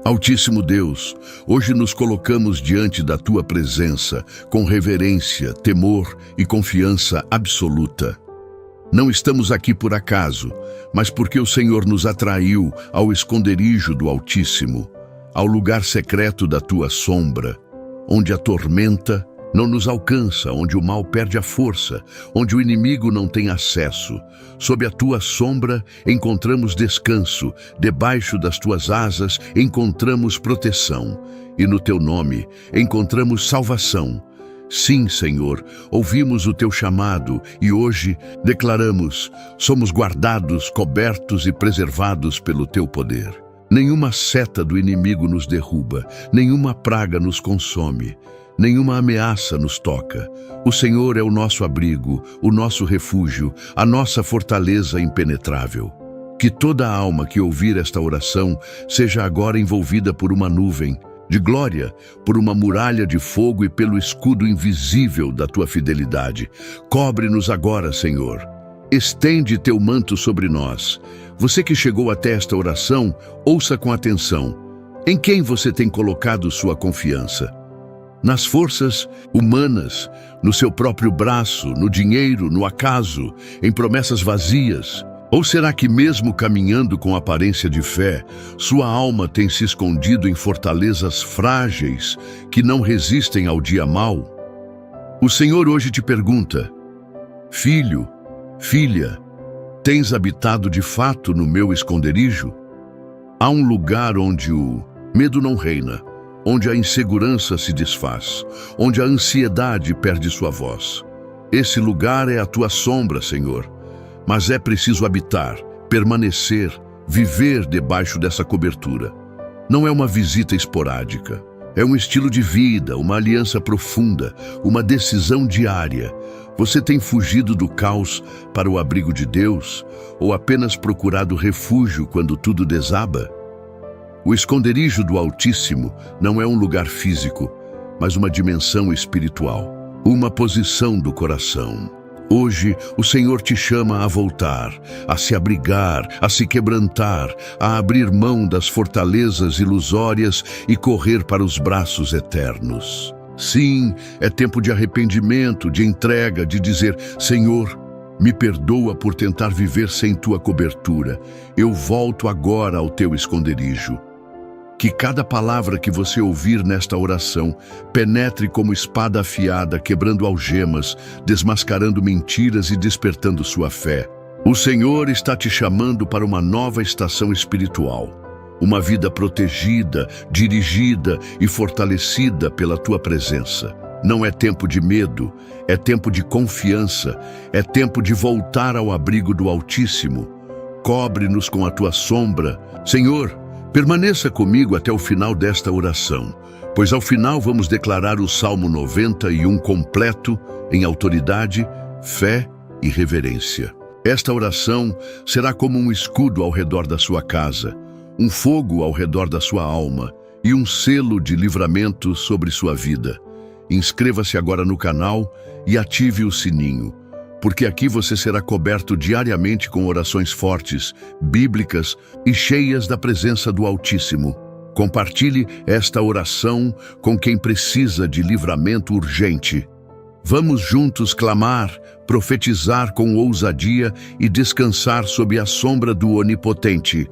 Altíssimo Deus, hoje nos colocamos diante da Tua presença com reverência, temor e confiança absoluta. Não estamos aqui por acaso, mas porque o Senhor nos atraiu ao esconderijo do Altíssimo, ao lugar secreto da Tua sombra, onde a tormenta não nos alcança, onde o mal perde a força, onde o inimigo não tem acesso. Sob a Tua sombra encontramos descanso, debaixo das Tuas asas encontramos proteção, e no Teu nome encontramos salvação. Sim, Senhor, ouvimos o Teu chamado e hoje declaramos: somos guardados, cobertos e preservados pelo Teu poder. Nenhuma seta do inimigo nos derruba, nenhuma praga nos consome. Nenhuma ameaça nos toca. O Senhor é o nosso abrigo, o nosso refúgio, a nossa fortaleza impenetrável. Que toda alma que ouvir esta oração seja agora envolvida por uma nuvem de glória, por uma muralha de fogo e pelo escudo invisível da Tua fidelidade. Cobre-nos agora, Senhor. Estende Teu manto sobre nós. Você que chegou até esta oração, ouça com atenção. Em quem você tem colocado sua confiança? Nas forças humanas, no seu próprio braço, no dinheiro, no acaso, em promessas vazias? Ou será que mesmo caminhando com aparência de fé, sua alma tem se escondido em fortalezas frágeis que não resistem ao dia mau? O Senhor hoje te pergunta: filho, filha, tens habitado de fato no meu esconderijo? Há um lugar onde o medo não reina, onde a insegurança se desfaz, onde a ansiedade perde sua voz. Esse lugar é a Tua sombra, Senhor, mas é preciso habitar, permanecer, viver debaixo dessa cobertura. Não é uma visita esporádica, é um estilo de vida, uma aliança profunda, uma decisão diária. Você tem fugido do caos para o abrigo de Deus ou apenas procurado refúgio quando tudo desaba? O esconderijo do Altíssimo não é um lugar físico, mas uma dimensão espiritual, uma posição do coração. Hoje, o Senhor te chama a voltar, a se abrigar, a se quebrantar, a abrir mão das fortalezas ilusórias e correr para os braços eternos. Sim, é tempo de arrependimento, de entrega, de dizer: Senhor, me perdoa por tentar viver sem Tua cobertura. Eu volto agora ao Teu esconderijo. Que cada palavra que você ouvir nesta oração penetre como espada afiada, quebrando algemas, desmascarando mentiras e despertando sua fé. O Senhor está te chamando para uma nova estação espiritual. Uma vida protegida, dirigida e fortalecida pela Tua presença. Não é tempo de medo, é tempo de confiança, é tempo de voltar ao abrigo do Altíssimo. Cobre-nos com a Tua sombra. Senhor, permaneça comigo até o final desta oração, pois ao final vamos declarar o Salmo 91 completo em autoridade, fé e reverência. Esta oração será como um escudo ao redor da sua casa, um fogo ao redor da sua alma e um selo de livramento sobre sua vida. Inscreva-se agora no canal e ative o sininho, porque aqui você será coberto diariamente com orações fortes, bíblicas e cheias da presença do Altíssimo. Compartilhe esta oração com quem precisa de livramento urgente. Vamos juntos clamar, profetizar com ousadia e descansar sob a sombra do Onipotente.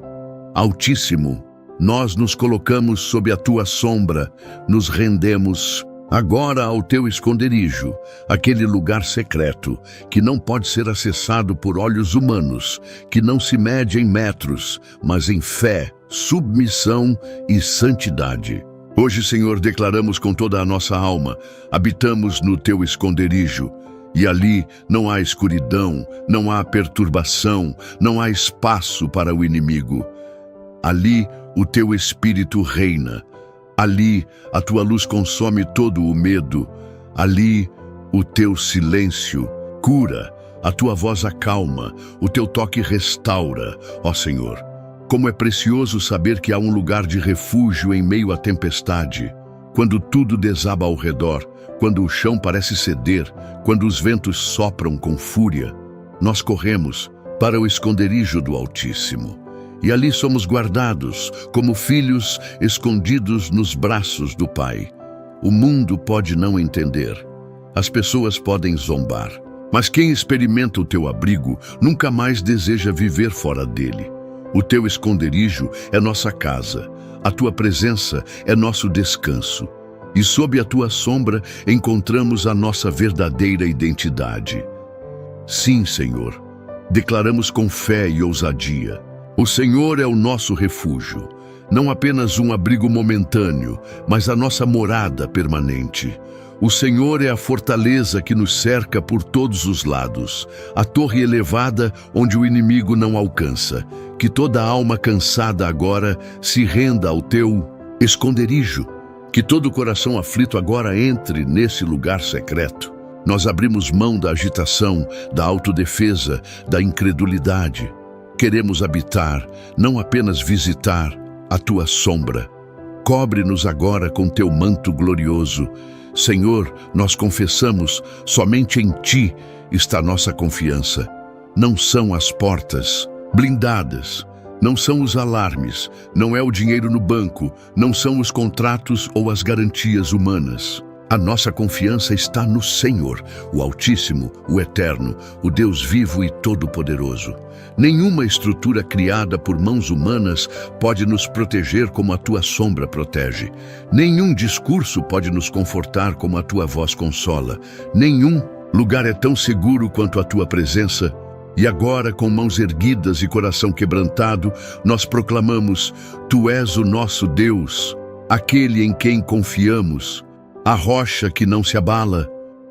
Altíssimo, nós nos colocamos sob a Tua sombra, nos rendemos agora ao Teu esconderijo, aquele lugar secreto que não pode ser acessado por olhos humanos, que não se mede em metros, mas em fé, submissão e santidade. Hoje, Senhor, declaramos com toda a nossa alma: habitamos no Teu esconderijo, e ali não há escuridão, não há perturbação, não há espaço para o inimigo. Ali o Teu Espírito reina. Ali, a Tua luz consome todo o medo. Ali, o Teu silêncio cura, a Tua voz acalma, o Teu toque restaura, ó Senhor. Como é precioso saber que há um lugar de refúgio em meio à tempestade. Quando tudo desaba ao redor, quando o chão parece ceder, quando os ventos sopram com fúria, nós corremos para o esconderijo do Altíssimo. e ali somos guardados como filhos escondidos nos braços do Pai. O mundo pode não entender, as pessoas podem zombar, mas quem experimenta o teu abrigo nunca mais deseja viver fora dele. O teu esconderijo é nossa casa, a tua presença é nosso descanso, e sob a tua sombra encontramos a nossa verdadeira identidade. Sim, Senhor, declaramos com fé e ousadia: o Senhor é o nosso refúgio, não apenas um abrigo momentâneo, mas a nossa morada permanente. O Senhor é a fortaleza que nos cerca por todos os lados, a torre elevada onde o inimigo não alcança. Que toda alma cansada agora se renda ao teu esconderijo. Que todo coração aflito agora entre nesse lugar secreto. Nós abrimos mão da agitação, da autodefesa, da incredulidade. Queremos habitar, não apenas visitar, a tua sombra. Cobre-nos agora com teu manto glorioso. Senhor, nós confessamos, somente em Ti está nossa confiança. Não são as portas blindadas, não são os alarmes, não é o dinheiro no banco, não são os contratos ou as garantias humanas. A nossa confiança está no Senhor, o Altíssimo, o Eterno, o Deus vivo e todo-poderoso. Nenhuma estrutura criada por mãos humanas pode nos proteger como a tua sombra protege. Nenhum discurso pode nos confortar como a tua voz consola. Nenhum lugar é tão seguro quanto a tua presença. E agora, com mãos erguidas e coração quebrantado, nós proclamamos: Tu és o nosso Deus, aquele em quem confiamos, a rocha que não se abala,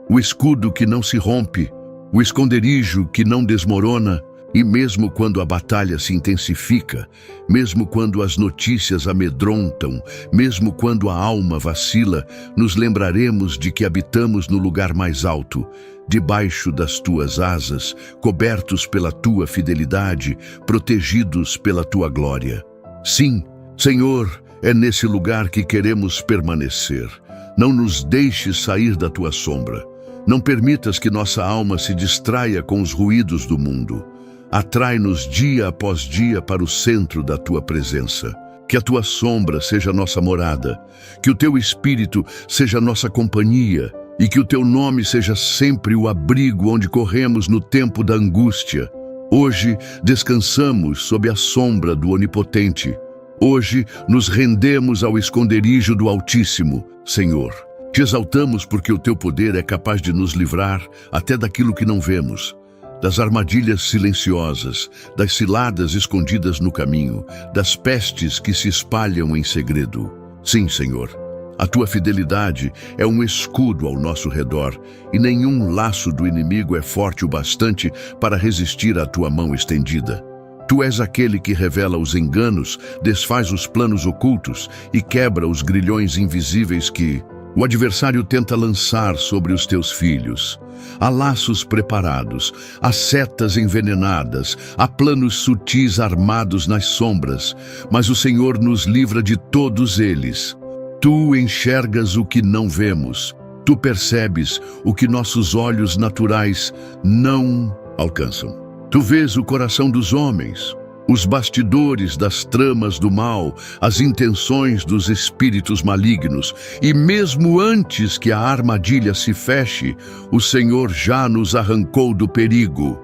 o escudo que não se rompe, o esconderijo que não desmorona. E mesmo quando a batalha se intensifica, mesmo quando as notícias amedrontam, mesmo quando a alma vacila, nos lembraremos de que habitamos no lugar mais alto, debaixo das tuas asas, cobertos pela tua fidelidade, protegidos pela tua glória. Sim, Senhor, é nesse lugar que queremos permanecer. Não nos deixes sair da tua sombra. Não permitas que nossa alma se distraia com os ruídos do mundo. Atrai-nos dia após dia para o centro da tua presença. Que a tua sombra seja nossa morada, que o teu espírito seja nossa companhia e que o teu nome seja sempre o abrigo onde corremos no tempo da angústia. Hoje descansamos sob a sombra do Onipotente. Hoje nos rendemos ao esconderijo do Altíssimo, Senhor. Te exaltamos porque o teu poder é capaz de nos livrar até daquilo que não vemos. Das armadilhas silenciosas, das ciladas escondidas no caminho, das pestes que se espalham em segredo. Sim, Senhor, a tua fidelidade é um escudo ao nosso redor, e nenhum laço do inimigo é forte o bastante para resistir à tua mão estendida. Tu és aquele que revela os enganos, desfaz os planos ocultos e quebra os grilhões invisíveis que o adversário tenta lançar sobre os teus filhos. Há laços preparados, há setas envenenadas, há planos sutis armados nas sombras, mas o Senhor nos livra de todos eles. Tu enxergas o que não vemos, tu percebes o que nossos olhos naturais não alcançam. Tu vês o coração dos homens, os bastidores das tramas do mal, as intenções dos espíritos malignos, e mesmo antes que a armadilha se feche, o Senhor já nos arrancou do perigo.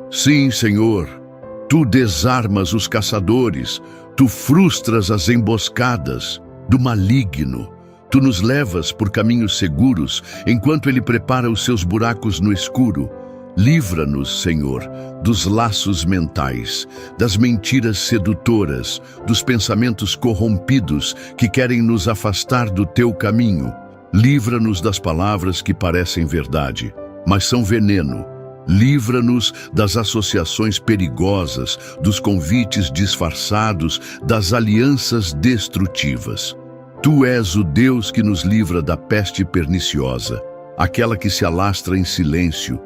Sim, Senhor, tu desarmas os caçadores, tu frustras as emboscadas do maligno. Tu nos levas por caminhos seguros, enquanto ele prepara os seus buracos no escuro. Livra-nos, Senhor, dos laços mentais, das mentiras sedutoras, dos pensamentos corrompidos que querem nos afastar do teu caminho. Livra-nos das palavras que parecem verdade, mas são veneno. Livra-nos das associações perigosas, dos convites disfarçados, das alianças destrutivas. Tu és o Deus que nos livra da peste perniciosa, aquela que se alastra em silêncio,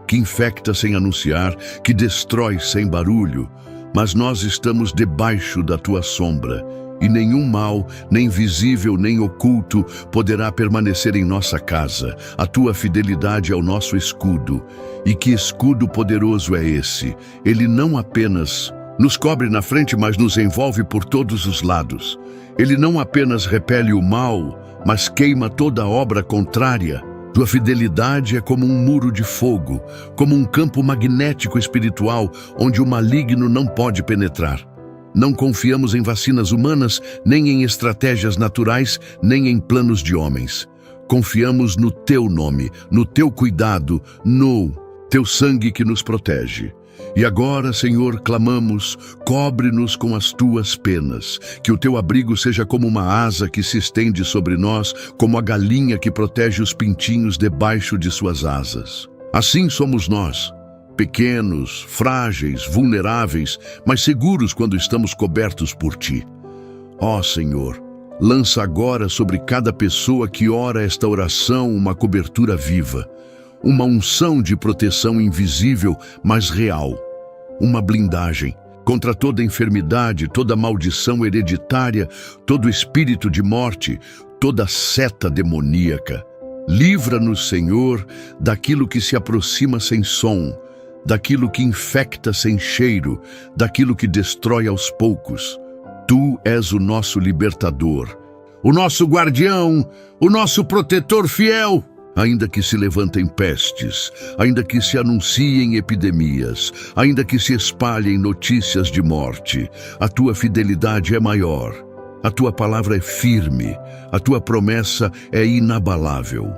que infecta sem anunciar, que destrói sem barulho, mas nós estamos debaixo da tua sombra, e nenhum mal, nem visível nem oculto, poderá permanecer em nossa casa. A tua fidelidade é o nosso escudo. E que escudo poderoso é esse? Ele não apenas Nos cobre na frente, mas nos envolve por todos os lados. Ele não apenas repele o mal, mas queima toda obra contrária. Tua fidelidade é como um muro de fogo, como um campo magnético espiritual onde o maligno não pode penetrar. Não confiamos em vacinas humanas, nem em estratégias naturais, nem em planos de homens. Confiamos no teu nome, no teu cuidado, no teu sangue que nos protege. E agora, Senhor, clamamos, cobre-nos com as tuas penas, que o teu abrigo seja como uma asa que se estende sobre nós, como a galinha que protege os pintinhos debaixo de suas asas. Assim somos nós, pequenos, frágeis, vulneráveis, mas seguros quando estamos cobertos por ti. Ó Senhor, lança agora sobre cada pessoa que ora esta oração uma cobertura viva, uma unção de proteção invisível, mas real, uma blindagem contra toda enfermidade, toda maldição hereditária, todo espírito de morte, toda seta demoníaca. Livra-nos, Senhor, daquilo que se aproxima sem som, daquilo que infecta sem cheiro, daquilo que destrói aos poucos. Tu és o nosso libertador, o nosso guardião, o nosso protetor fiel. Ainda que se levantem pestes, ainda que se anunciem epidemias, ainda que se espalhem notícias de morte, a tua fidelidade é maior, a tua palavra é firme, a tua promessa é inabalável.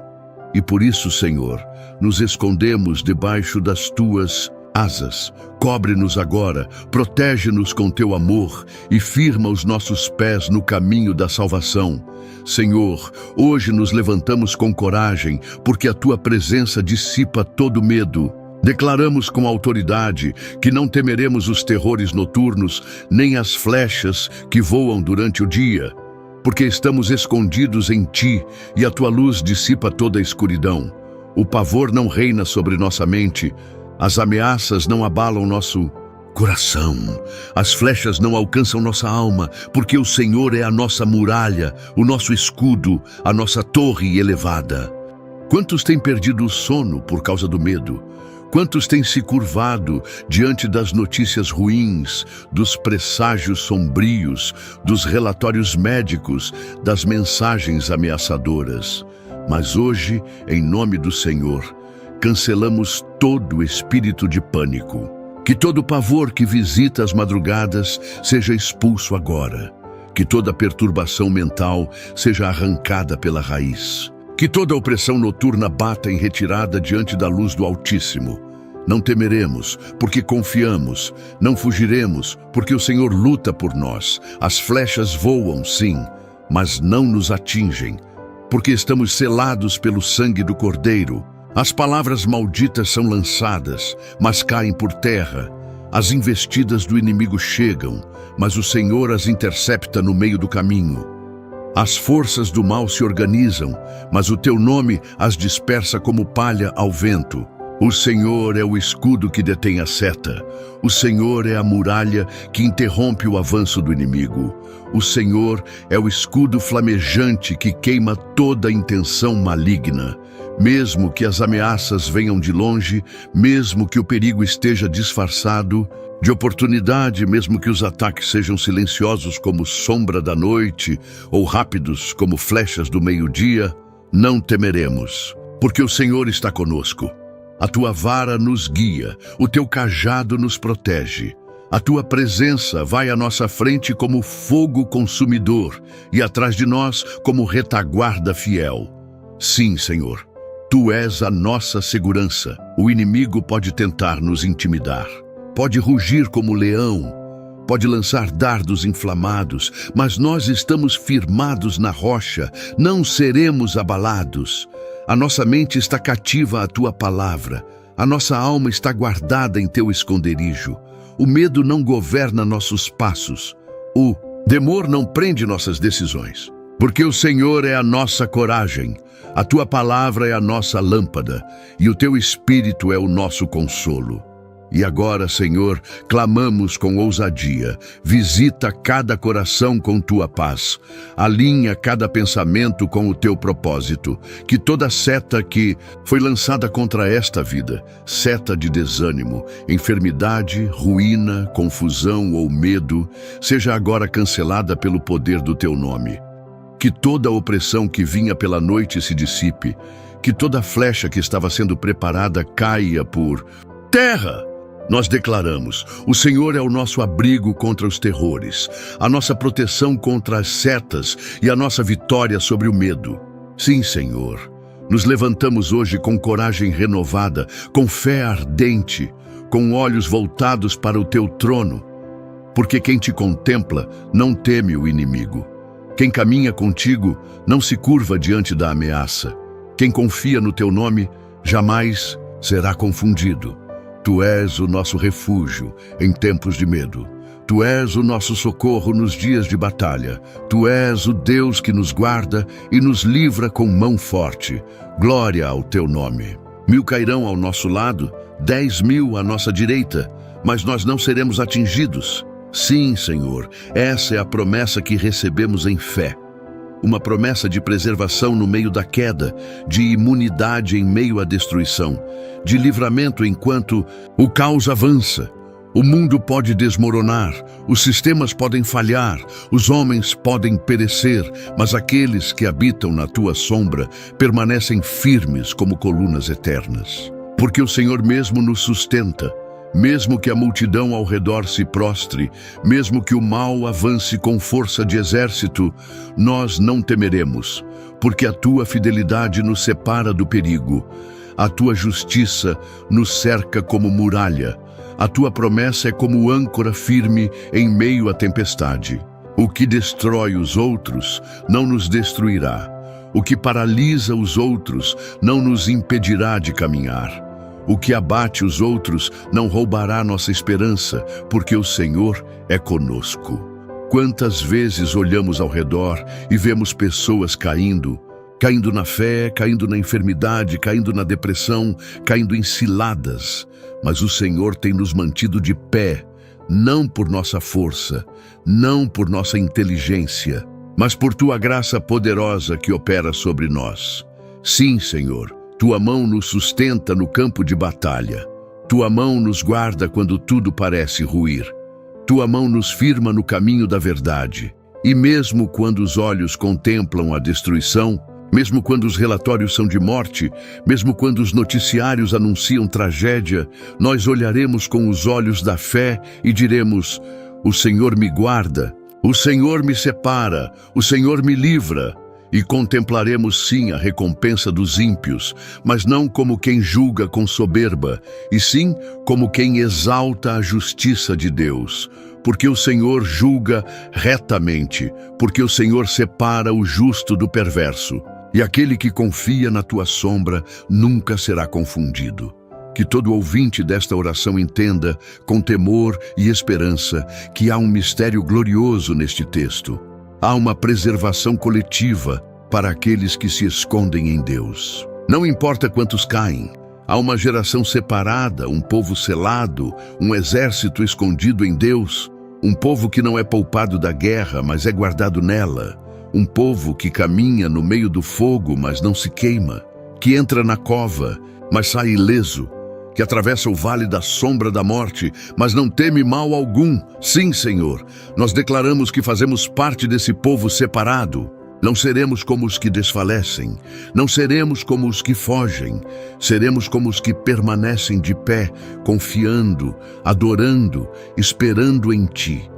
E por isso, Senhor, nos escondemos debaixo das tuas asas. Cobre-nos agora, protege-nos com teu amor e firma os nossos pés no caminho da salvação. Senhor, hoje nos levantamos com coragem, porque a tua presença dissipa todo medo. Declaramos com autoridade que não temeremos os terrores noturnos, nem as flechas que voam durante o dia, porque estamos escondidos em ti e a tua luz dissipa toda a escuridão. O pavor não reina sobre nossa mente, as ameaças não abalam nosso coração, as flechas não alcançam nossa alma, porque o Senhor é a nossa muralha, o nosso escudo, a nossa torre elevada. Quantos têm perdido o sono por causa do medo? Quantos têm se curvado diante das notícias ruins, dos presságios sombrios, dos relatórios médicos, das mensagens ameaçadoras? Mas hoje, em nome do Senhor, cancelamos todo espírito de pânico. Que todo pavor que visita as madrugadas seja expulso agora. Que toda perturbação mental seja arrancada pela raiz. Que toda opressão noturna bata em retirada diante da luz do Altíssimo. Não temeremos, porque confiamos. Não fugiremos, porque o Senhor luta por nós. As flechas voam, sim, mas não nos atingem, porque estamos selados pelo sangue do Cordeiro. As palavras malditas são lançadas, mas caem por terra. As investidas do inimigo chegam, mas o Senhor as intercepta no meio do caminho. As forças do mal se organizam, mas o teu nome as dispersa como palha ao vento. O Senhor é o escudo que detém a seta. O Senhor é a muralha que interrompe o avanço do inimigo. O Senhor é o escudo flamejante que queima toda intenção maligna. Mesmo que as ameaças venham de longe, mesmo que o perigo esteja disfarçado de oportunidade, mesmo que os ataques sejam silenciosos como sombra da noite ou rápidos como flechas do meio-dia, não temeremos, porque o Senhor está conosco. A tua vara nos guia, o teu cajado nos protege. A tua presença vai à nossa frente como fogo consumidor e atrás de nós como retaguarda fiel. Sim, Senhor, tu és a nossa segurança. O inimigo pode tentar nos intimidar, pode rugir como leão, pode lançar dardos inflamados, mas nós estamos firmados na rocha, não seremos abalados. A nossa mente está cativa à tua palavra, a nossa alma está guardada em teu esconderijo. O medo não governa nossos passos, o temor não prende nossas decisões. Porque o Senhor é a nossa coragem, a tua palavra é a nossa lâmpada, e o teu espírito é o nosso consolo. E agora, Senhor, clamamos com ousadia. Visita cada coração com tua paz. Alinha cada pensamento com o teu propósito. Que toda seta que foi lançada contra esta vida, seta de desânimo, enfermidade, ruína, confusão ou medo, seja agora cancelada pelo poder do teu nome. Que toda opressão que vinha pela noite se dissipe. Que toda flecha que estava sendo preparada caia por terra. Nós declaramos: o Senhor é o nosso abrigo contra os terrores, a nossa proteção contra as setas e a nossa vitória sobre o medo. Sim, Senhor, nos levantamos hoje com coragem renovada, com fé ardente, com olhos voltados para o teu trono, porque quem te contempla não teme o inimigo. Quem caminha contigo não se curva diante da ameaça. Quem confia no teu nome jamais será confundido. Tu és o nosso refúgio em tempos de medo. Tu és o nosso socorro nos dias de batalha. Tu és o Deus que nos guarda e nos livra com mão forte. Glória ao teu nome. 1000 cairão ao nosso lado, 10.000 à nossa direita, mas nós não seremos atingidos. Sim, Senhor, essa é a promessa que recebemos em fé. Uma promessa de preservação no meio da queda, de imunidade em meio à destruição, de livramento enquanto o caos avança. O mundo pode desmoronar, os sistemas podem falhar, os homens podem perecer, mas aqueles que habitam na tua sombra permanecem firmes como colunas eternas. Porque o Senhor mesmo nos sustenta. Mesmo que a multidão ao redor se prostre, mesmo que o mal avance com força de exército, nós não temeremos, porque a tua fidelidade nos separa do perigo. A tua justiça nos cerca como muralha. A tua promessa é como âncora firme em meio à tempestade. O que destrói os outros não nos destruirá. O que paralisa os outros não nos impedirá de caminhar. O que abate os outros não roubará nossa esperança, porque o Senhor é conosco. Quantas vezes olhamos ao redor e vemos pessoas caindo na fé, caindo na enfermidade, caindo na depressão, caindo em ciladas. Mas o Senhor tem nos mantido de pé, não por nossa força, não por nossa inteligência, mas por tua graça poderosa que opera sobre nós. Sim, Senhor. Tua mão nos sustenta no campo de batalha. Tua mão nos guarda quando tudo parece ruir. Tua mão nos firma no caminho da verdade. E mesmo quando os olhos contemplam a destruição, mesmo quando os relatórios são de morte, mesmo quando os noticiários anunciam tragédia, nós olharemos com os olhos da fé e diremos: o Senhor me guarda, o Senhor me separa, o Senhor me livra. E contemplaremos sim a recompensa dos ímpios, mas não como quem julga com soberba, e sim como quem exalta a justiça de Deus. Porque o Senhor julga retamente, porque o Senhor separa o justo do perverso. E aquele que confia na tua sombra nunca será confundido. Que todo ouvinte desta oração entenda, com temor e esperança, que há um mistério glorioso neste texto. Há uma preservação coletiva para aqueles que se escondem em Deus. Não importa quantos caem, há uma geração separada, um povo selado, um exército escondido em Deus, um povo que não é poupado da guerra, mas é guardado nela, um povo que caminha no meio do fogo, mas não se queima, que entra na cova, mas sai ileso, que atravessa o vale da sombra da morte, mas não teme mal algum. Sim, Senhor, nós declaramos que fazemos parte desse povo separado. Não seremos como os que desfalecem, não seremos como os que fogem, seremos como os que permanecem de pé, confiando, adorando, esperando em Ti.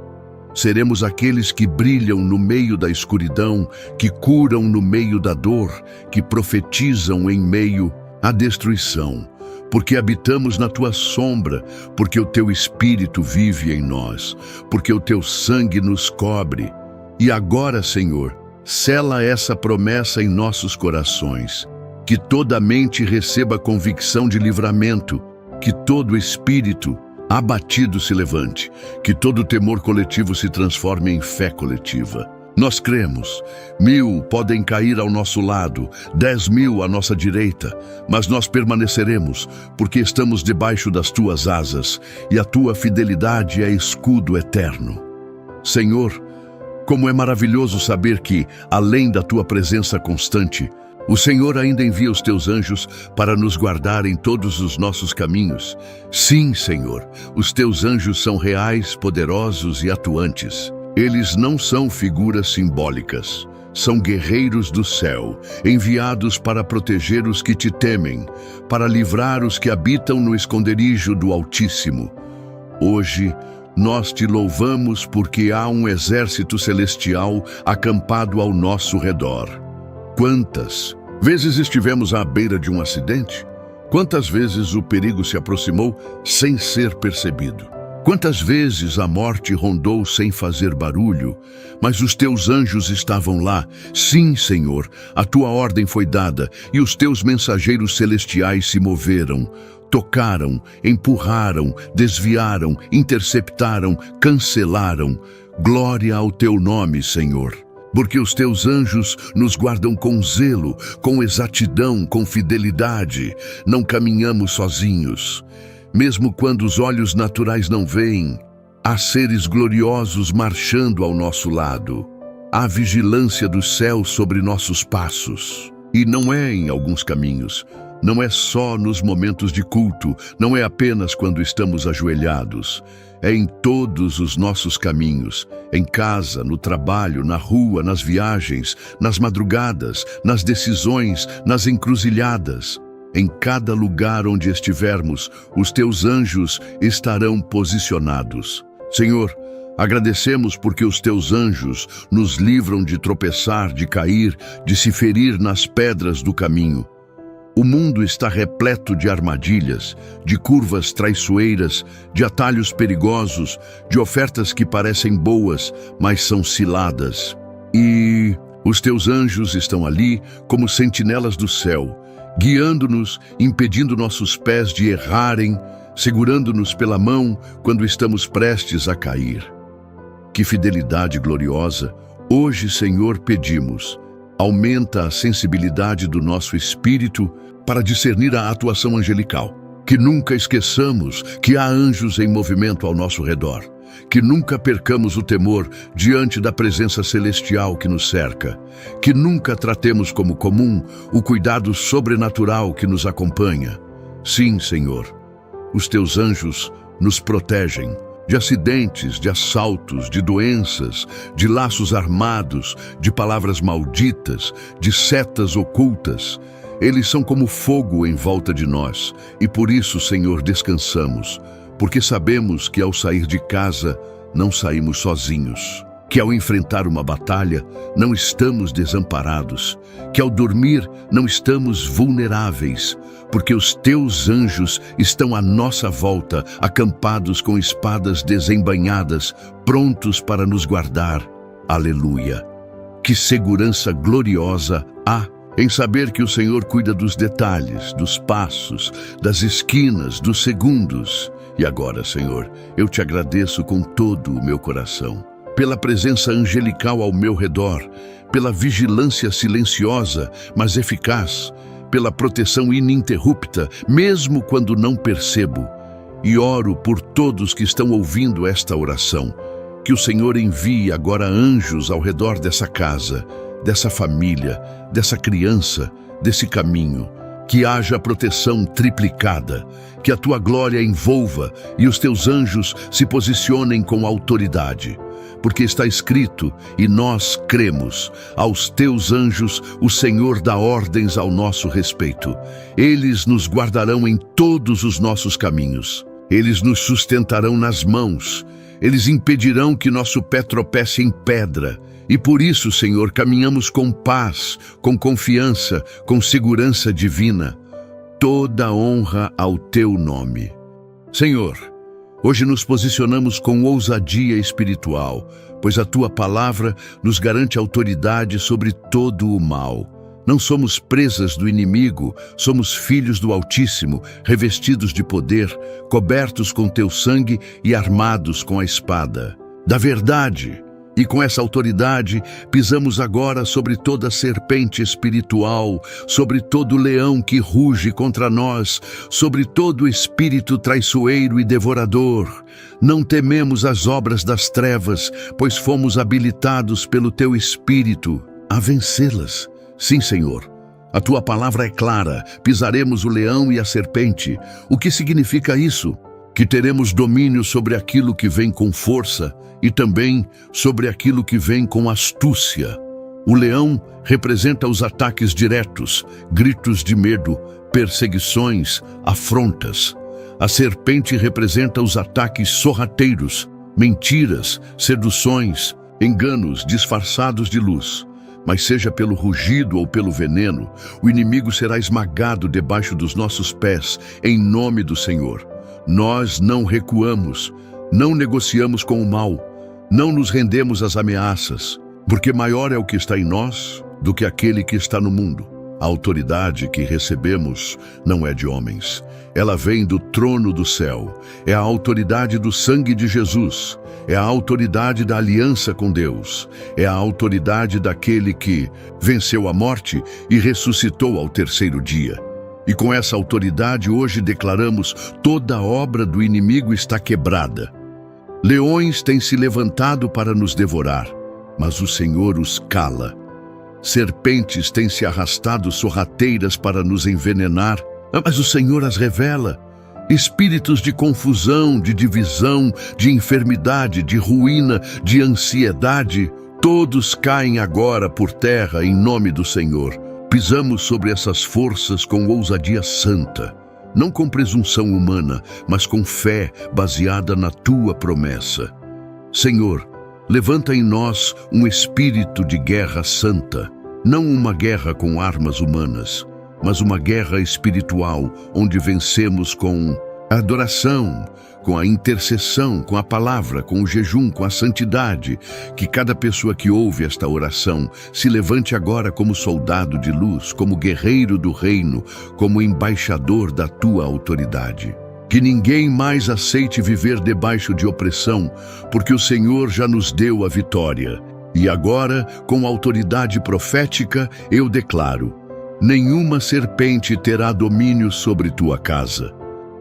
Seremos aqueles que brilham no meio da escuridão, que curam no meio da dor, que profetizam em meio à destruição. Porque habitamos na tua sombra, porque o teu Espírito vive em nós, porque o teu sangue nos cobre. E agora, Senhor, sela essa promessa em nossos corações, que toda mente receba convicção de livramento, que todo espírito abatido se levante, que todo temor coletivo se transforme em fé coletiva. Nós cremos. 1000 podem cair ao nosso lado, 10.000 à nossa direita, mas nós permaneceremos, porque estamos debaixo das tuas asas, e a tua fidelidade é escudo eterno. Senhor, como é maravilhoso saber que, além da tua presença constante, o Senhor ainda envia os teus anjos para nos guardar em todos os nossos caminhos. Sim, Senhor, os teus anjos são reais, poderosos e atuantes. Eles não são figuras simbólicas. São guerreiros do céu, enviados para proteger os que te temem, para livrar os que habitam no esconderijo do Altíssimo. Hoje, nós te louvamos porque há um exército celestial acampado ao nosso redor. Quantas vezes estivemos à beira de um acidente? Quantas vezes o perigo se aproximou sem ser percebido? Quantas vezes a morte rondou sem fazer barulho, mas os teus anjos estavam lá? Sim, Senhor, a tua ordem foi dada e os teus mensageiros celestiais se moveram, tocaram, empurraram, desviaram, interceptaram, cancelaram. Glória ao teu nome, Senhor. Porque os teus anjos nos guardam com zelo, com exatidão, com fidelidade. Não caminhamos sozinhos. Mesmo quando os olhos naturais não veem, há seres gloriosos marchando ao nosso lado. Há vigilância do céu sobre nossos passos. E não é em alguns caminhos, não é só nos momentos de culto, não é apenas quando estamos ajoelhados. É em todos os nossos caminhos, em casa, no trabalho, na rua, nas viagens, nas madrugadas, nas decisões, nas encruzilhadas. Em cada lugar onde estivermos, os teus anjos estarão posicionados. Senhor, agradecemos porque os teus anjos nos livram de tropeçar, de cair, de se ferir nas pedras do caminho. O mundo está repleto de armadilhas, de curvas traiçoeiras, de atalhos perigosos, de ofertas que parecem boas, mas são ciladas. E os teus anjos estão ali como sentinelas do céu, guiando-nos, impedindo nossos pés de errarem, segurando-nos pela mão quando estamos prestes a cair. Que fidelidade gloriosa! Hoje, Senhor, pedimos, aumenta a sensibilidade do nosso espírito para discernir a atuação angelical. Que nunca esqueçamos que há anjos em movimento ao nosso redor. Que nunca percamos o temor diante da presença celestial que nos cerca. Que nunca tratemos como comum o cuidado sobrenatural que nos acompanha. Sim, Senhor, os teus anjos nos protegem de acidentes, de assaltos, de doenças, de laços armados, de palavras malditas, de setas ocultas. Eles são como fogo em volta de nós e por isso, Senhor, descansamos. Porque sabemos que ao sair de casa, não saímos sozinhos. Que ao enfrentar uma batalha, não estamos desamparados. Que ao dormir, não estamos vulneráveis. Porque os teus anjos estão à nossa volta, acampados com espadas desembainhadas, prontos para nos guardar. Aleluia! Que segurança gloriosa há em saber que o Senhor cuida dos detalhes, dos passos, das esquinas, dos segundos. E agora, Senhor, eu te agradeço com todo o meu coração, pela presença angelical ao meu redor, pela vigilância silenciosa, mas eficaz, pela proteção ininterrupta, mesmo quando não percebo. E oro por todos que estão ouvindo esta oração, que o Senhor envie agora anjos ao redor dessa casa, dessa família, dessa criança, desse caminho. Que haja proteção triplicada, que a tua glória envolva e os teus anjos se posicionem com autoridade. Porque está escrito, e nós cremos, aos teus anjos o Senhor dá ordens ao nosso respeito. Eles nos guardarão em todos os nossos caminhos. Eles nos sustentarão nas mãos. Eles impedirão que nosso pé tropece em pedra. E por isso, Senhor, caminhamos com paz, com confiança, com segurança divina. Toda honra ao teu nome. Senhor, hoje nos posicionamos com ousadia espiritual, pois a tua palavra nos garante autoridade sobre todo o mal. Não somos presas do inimigo, somos filhos do Altíssimo, revestidos de poder, cobertos com teu sangue e armados com a espada da verdade. E com essa autoridade, pisamos agora sobre toda serpente espiritual, sobre todo leão que ruge contra nós, sobre todo espírito traiçoeiro e devorador. Não tememos as obras das trevas, pois fomos habilitados pelo Teu Espírito a vencê-las. Sim, Senhor. A Tua palavra é clara, pisaremos o leão e a serpente. O que significa isso? Que teremos domínio sobre aquilo que vem com força e também sobre aquilo que vem com astúcia. O leão representa os ataques diretos, gritos de medo, perseguições, afrontas. A serpente representa os ataques sorrateiros, mentiras, seduções, enganos disfarçados de luz. Mas seja pelo rugido ou pelo veneno, o inimigo será esmagado debaixo dos nossos pés, em nome do Senhor. Nós não recuamos, não negociamos com o mal, não nos rendemos às ameaças, porque maior é o que está em nós do que aquele que está no mundo. A autoridade que recebemos não é de homens, ela vem do trono do céu. É a autoridade do sangue de Jesus, é a autoridade da aliança com Deus, é a autoridade daquele que venceu a morte e ressuscitou ao terceiro dia. E com essa autoridade hoje declaramos: toda a obra do inimigo está quebrada. Leões têm se levantado para nos devorar, mas o Senhor os cala. Serpentes têm se arrastado sorrateiras para nos envenenar, mas o Senhor as revela. Espíritos de confusão, de divisão, de enfermidade, de ruína, de ansiedade, todos caem agora por terra em nome do Senhor. Pisamos sobre essas forças com ousadia santa, não com presunção humana, mas com fé baseada na Tua promessa. Senhor, levanta em nós um espírito de guerra santa, não uma guerra com armas humanas, mas uma guerra espiritual, onde vencemos com a adoração, com a intercessão, com a palavra, com o jejum, com a santidade. Que cada pessoa que ouve esta oração se levante agora como soldado de luz, como guerreiro do reino, como embaixador da Tua autoridade. Que ninguém mais aceite viver debaixo de opressão, porque o Senhor já nos deu a vitória. E agora, com autoridade profética, eu declaro: nenhuma serpente terá domínio sobre tua casa.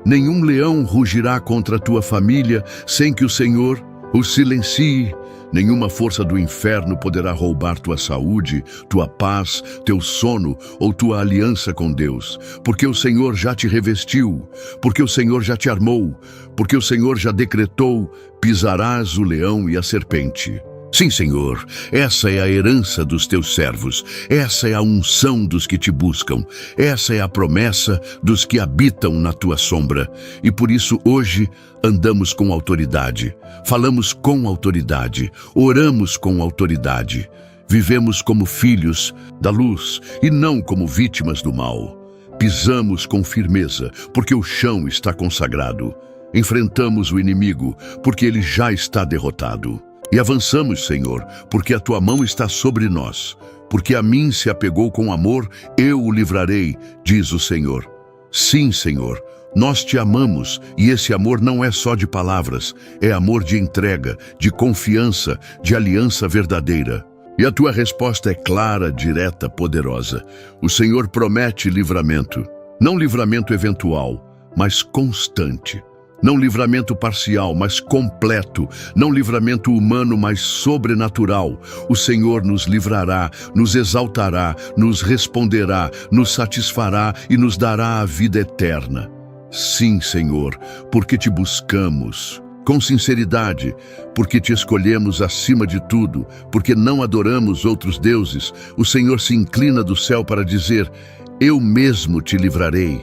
Nenhum leão rugirá contra a tua família sem que o Senhor o silencie. Nenhuma força do inferno poderá roubar tua saúde, tua paz, teu sono ou tua aliança com Deus, porque o Senhor já te revestiu, porque o Senhor já te armou, porque o Senhor já decretou: pisarás o leão e a serpente. Sim, Senhor, essa é a herança dos teus servos, essa é a unção dos que te buscam, essa é a promessa dos que habitam na tua sombra. E por isso hoje andamos com autoridade, falamos com autoridade, oramos com autoridade, vivemos como filhos da luz e não como vítimas do mal. Pisamos com firmeza, porque o chão está consagrado. Enfrentamos o inimigo, porque ele já está derrotado. E avançamos, Senhor, porque a Tua mão está sobre nós. Porque a mim se apegou com amor, eu o livrarei, diz o Senhor. Sim, Senhor, nós Te amamos, e esse amor não é só de palavras, é amor de entrega, de confiança, de aliança verdadeira. E a Tua resposta é clara, direta, poderosa. O Senhor promete livramento, não livramento eventual, mas constante. Não livramento parcial, mas completo. Não livramento humano, mas sobrenatural. O Senhor nos livrará, nos exaltará, nos responderá, nos satisfará e nos dará a vida eterna. Sim, Senhor, porque Te buscamos com sinceridade, porque Te escolhemos acima de tudo, porque não adoramos outros deuses. O Senhor se inclina do céu para dizer: eu mesmo te livrarei.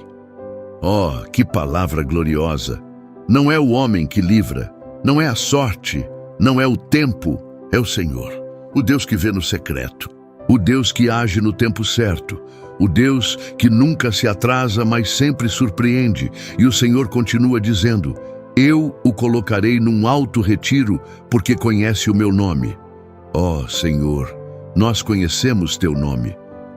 Oh, que palavra gloriosa! Não é o homem que livra, não é a sorte, não é o tempo, é o Senhor. O Deus que vê no secreto, o Deus que age no tempo certo, o Deus que nunca se atrasa, mas sempre surpreende. E o Senhor continua dizendo: eu o colocarei num alto retiro, porque conhece o meu nome. Ó Senhor, nós conhecemos Teu nome,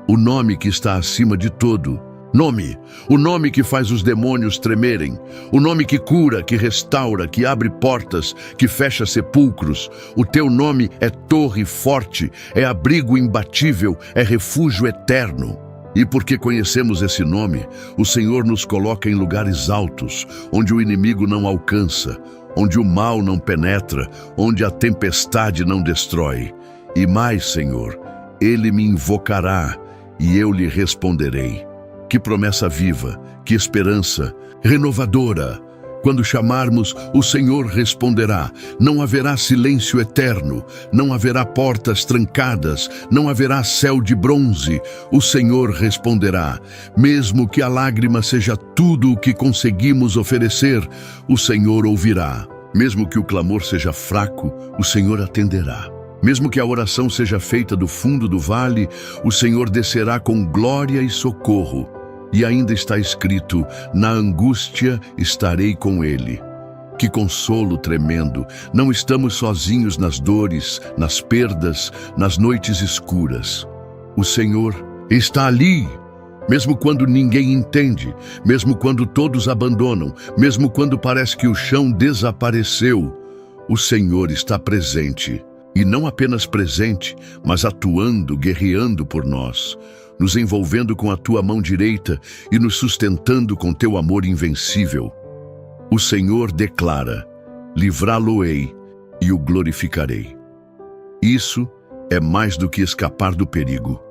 o nome que está acima de todo. Nome, o nome que faz os demônios tremerem, o nome que cura, que restaura, que abre portas, que fecha sepulcros. O teu nome é torre forte, é abrigo imbatível, é refúgio eterno. E porque conhecemos esse nome, o Senhor nos coloca em lugares altos, onde o inimigo não alcança, onde o mal não penetra, onde a tempestade não destrói. E mais, Senhor, Ele me invocará e eu lhe responderei. Que promessa viva, que esperança renovadora. Quando chamarmos, o Senhor responderá. Não haverá silêncio eterno, não haverá portas trancadas, não haverá céu de bronze. O Senhor responderá. Mesmo que a lágrima seja tudo o que conseguimos oferecer, o Senhor ouvirá. Mesmo que o clamor seja fraco, o Senhor atenderá. Mesmo que a oração seja feita do fundo do vale, o Senhor descerá com glória e socorro. E ainda está escrito, na angústia estarei com ele. Que consolo tremendo! Não estamos sozinhos nas dores, nas perdas, nas noites escuras. O Senhor está ali, mesmo quando ninguém entende, mesmo quando todos abandonam, mesmo quando parece que o chão desapareceu. O Senhor está presente. E não apenas presente, mas atuando, guerreando por nós, nos envolvendo com a tua mão direita e nos sustentando com teu amor invencível. O Senhor declara, livrá-lo-ei e o glorificarei. Isso é mais do que escapar do perigo.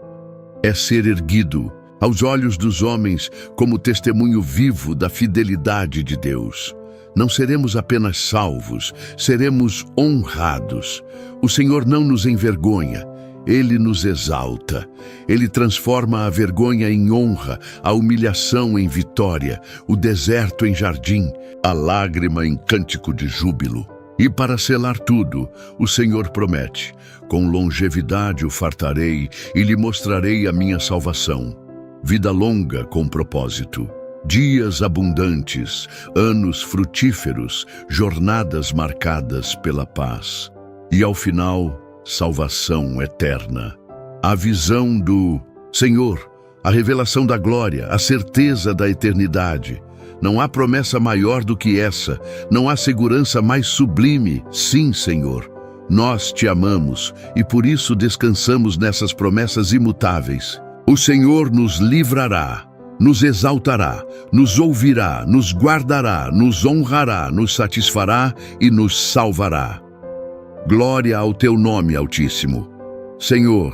É ser erguido aos olhos dos homens como testemunho vivo da fidelidade de Deus. Não seremos apenas salvos, seremos honrados. O Senhor não nos envergonha, Ele nos exalta. Ele transforma a vergonha em honra, a humilhação em vitória, o deserto em jardim, a lágrima em cântico de júbilo. E para selar tudo, o Senhor promete, com longevidade o fartarei e lhe mostrarei a minha salvação. Vida longa com propósito. Dias abundantes, anos frutíferos, jornadas marcadas pela paz. E ao final, salvação eterna. A visão do Senhor, a revelação da glória, a certeza da eternidade. Não há promessa maior do que essa, não há segurança mais sublime. Sim, Senhor, nós te amamos e por isso descansamos nessas promessas imutáveis. O Senhor nos livrará, nos exaltará, nos ouvirá, nos guardará, nos honrará, nos satisfará e nos salvará. Glória ao teu nome, Altíssimo. Senhor,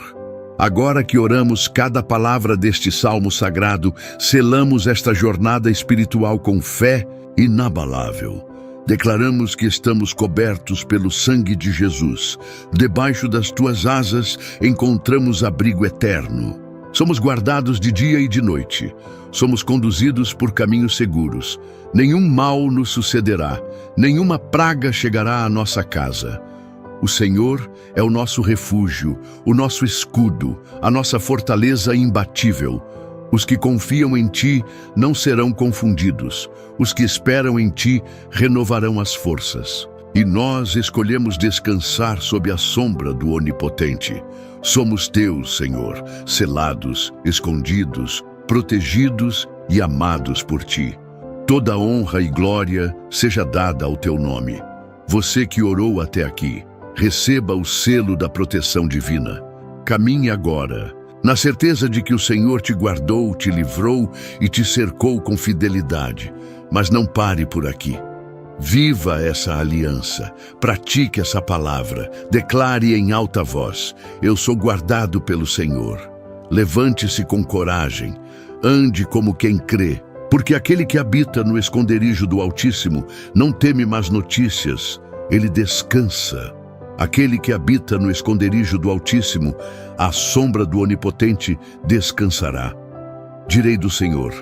agora que oramos cada palavra deste salmo sagrado, selamos esta jornada espiritual com fé inabalável. Declaramos que estamos cobertos pelo sangue de Jesus. Debaixo das tuas asas encontramos abrigo eterno. Somos guardados de dia e de noite. Somos conduzidos por caminhos seguros. Nenhum mal nos sucederá. Nenhuma praga chegará à nossa casa. O Senhor é o nosso refúgio, o nosso escudo, a nossa fortaleza imbatível. Os que confiam em Ti não serão confundidos. Os que esperam em Ti renovarão as forças. E nós escolhemos descansar sob a sombra do Onipotente. Somos Teus, Senhor, selados, escondidos, protegidos e amados por Ti. Toda honra e glória seja dada ao Teu nome. Você que orou até aqui, receba o selo da proteção divina. Caminhe agora, na certeza de que o Senhor te guardou, te livrou e te cercou com fidelidade. Mas não pare por aqui. Viva essa aliança, pratique essa palavra, declare em alta voz: eu sou guardado pelo Senhor. Levante-se com coragem, ande como quem crê, porque aquele que habita no esconderijo do Altíssimo não teme más notícias, ele descansa. Aquele que habita no esconderijo do Altíssimo, à sombra do Onipotente, descansará. Direi do Senhor: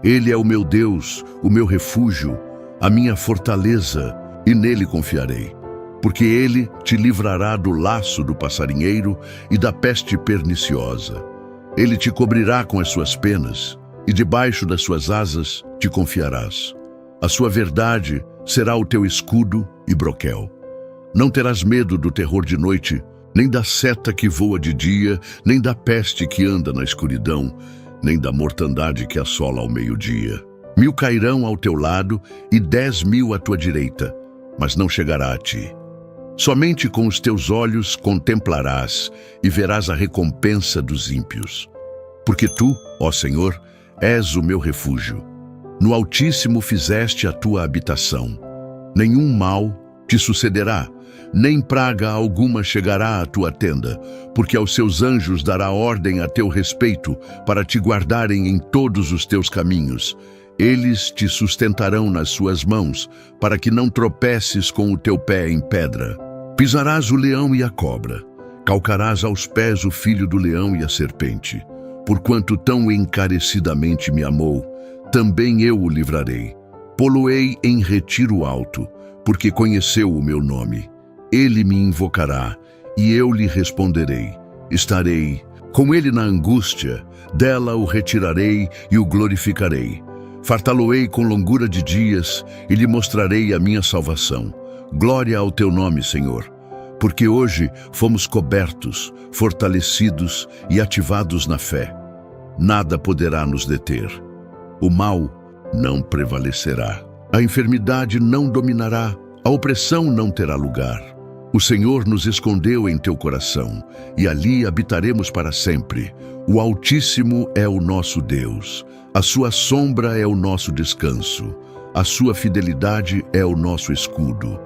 Ele é o meu Deus, o meu refúgio, a minha fortaleza, e nele confiarei. Porque ele te livrará do laço do passarinheiro e da peste perniciosa. Ele te cobrirá com as suas penas, e debaixo das suas asas te confiarás. A sua verdade será o teu escudo e broquel. Não terás medo do terror de noite, nem da seta que voa de dia, nem da peste que anda na escuridão, nem da mortandade que assola ao meio-dia. 1000 cairão ao teu lado e 10.000 à tua direita, mas não chegará a ti. Somente com os teus olhos contemplarás e verás a recompensa dos ímpios. Porque tu, ó Senhor, és o meu refúgio. No Altíssimo fizeste a tua habitação. Nenhum mal te sucederá, nem praga alguma chegará à tua tenda, porque aos seus anjos dará ordem a teu respeito para te guardarem em todos os teus caminhos. Eles te sustentarão nas suas mãos, para que não tropeces com o teu pé em pedra. Pisarás o leão e a cobra, calcarás aos pés o filho do leão e a serpente. Porquanto tão encarecidamente me amou, também eu o livrarei. Pô-lo-ei em retiro alto, porque conheceu o meu nome. Ele me invocará, e eu lhe responderei. Estarei com ele na angústia, dela o retirarei e o glorificarei. Fartá-lo-ei com longura de dias, e lhe mostrarei a minha salvação. Glória ao teu nome, Senhor, porque hoje fomos cobertos, fortalecidos e ativados na fé. Nada poderá nos deter. O mal não prevalecerá. A enfermidade não dominará. A opressão não terá lugar. O Senhor nos escondeu em teu coração, e ali habitaremos para sempre. O Altíssimo é o nosso Deus. A sua sombra é o nosso descanso. A sua fidelidade é o nosso escudo.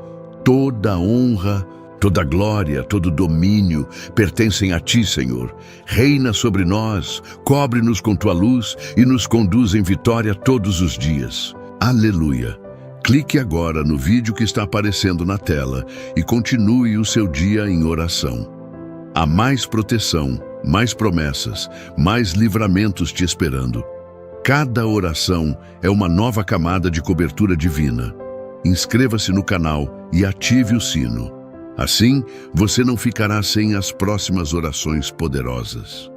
Toda honra, toda glória, todo domínio pertencem a ti, Senhor. Reina sobre nós, cobre-nos com tua luz e nos conduz em vitória todos os dias. Aleluia! Clique agora no vídeo que está aparecendo na tela e continue o seu dia em oração. Há mais proteção, mais promessas, mais livramentos te esperando. Cada oração é uma nova camada de cobertura divina. Inscreva-se no canal e ative o sino. Assim, você não ficará sem as próximas orações poderosas.